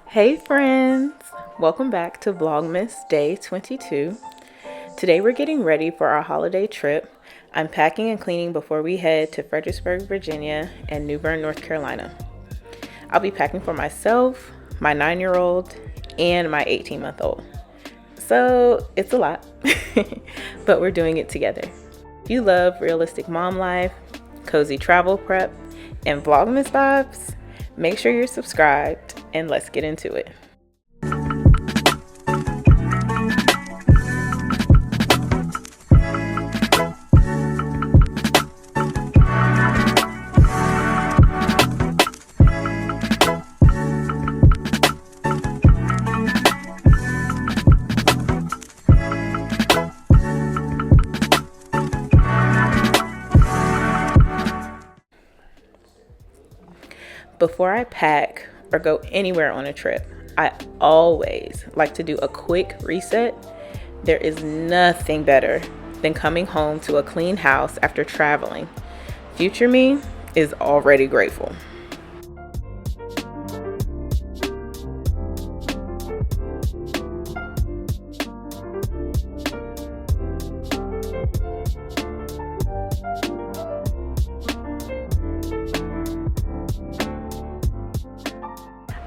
Hey friends, welcome back to Vlogmas Day 22. Today we're getting ready for our holiday trip. I'm packing and cleaning before we head to Fredericksburg, Virginia and New Bern, North Carolina. I'll be packing for myself, my 9-year-old, and my 18-month-old. So it's a lot, but we're doing it together. If you love realistic mom life, cozy travel prep, and Vlogmas vibes, make sure you're subscribed and let's get into it. Before I pack or go anywhere on a trip, I always like to do a quick reset. There is nothing better than coming home to a clean house after traveling. Future me is already grateful.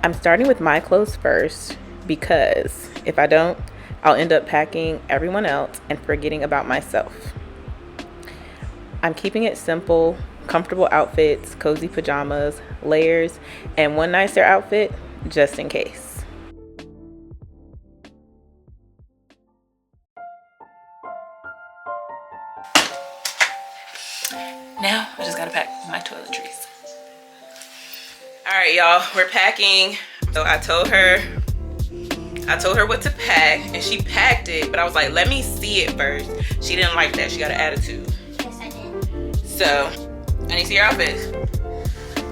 I'm starting with my clothes first because if I don't, I'll end up packing everyone else and forgetting about myself. I'm keeping it simple, comfortable outfits, cozy pajamas, layers, and one nicer outfit just in case. Now I just gotta pack my toiletries. All right, y'all, we're packing. So I told her what to pack and she packed it, but I was like, let me see it first. She didn't like that. She got an attitude. Yes, I did. So I need to see your outfit.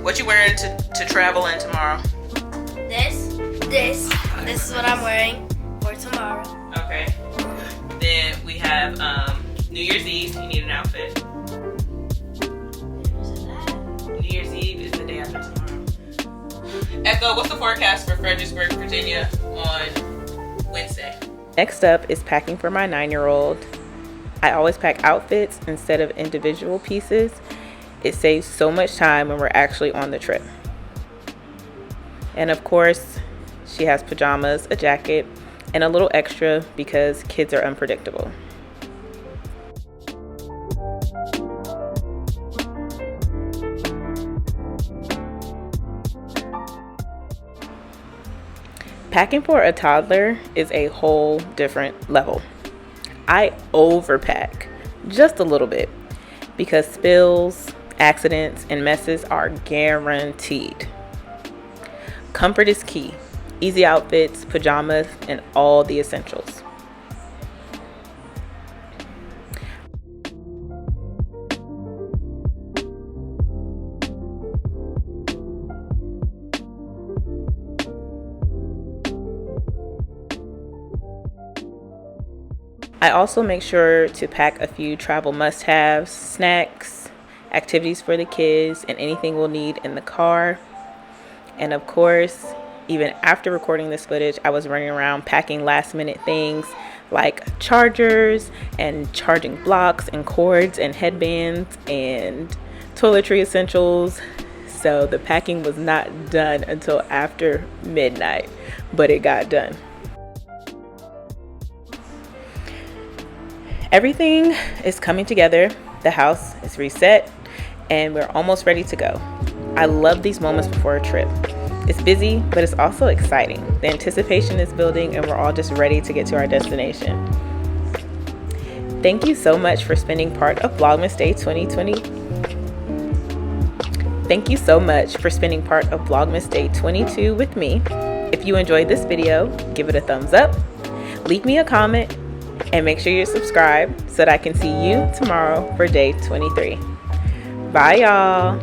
What you wearing to travel in tomorrow? This is what I'm wearing for tomorrow. Okay. Then we have New Year's Eve. You need an outfit. New Year's Eve is the day after tomorrow. Echo, what's the forecast for Fredericksburg, Virginia on Wednesday? Next up is packing for my 9-year-old. I always pack outfits instead of individual pieces. It saves so much time when we're actually on the trip. And of course, she has pajamas, a jacket, and a little extra because kids are unpredictable. Packing for a toddler is a whole different level. I overpack just a little bit because spills, accidents, and messes are guaranteed. Comfort is key. Easy outfits, pajamas, and all the essentials. I also make sure to pack a few travel must-haves, snacks, activities for the kids, and anything we'll need in the car. And of course, even after recording this footage, I was running around packing last-minute things like chargers and charging blocks and cords and headbands and toiletry essentials. So the packing was not done until after midnight, but it got done. Everything is coming together, the house is reset, and we're almost ready to go. I love these moments before a trip. It's busy, but it's also exciting. The anticipation is building and we're all just ready to get to our destination. Thank you so much for spending part of Vlogmas Day 2020. Thank you so much for spending part of Vlogmas Day 22 with me. If you enjoyed this video, give it a thumbs up, leave me a comment, and make sure you're subscribed so that I can see you tomorrow for day 23. Bye, y'all.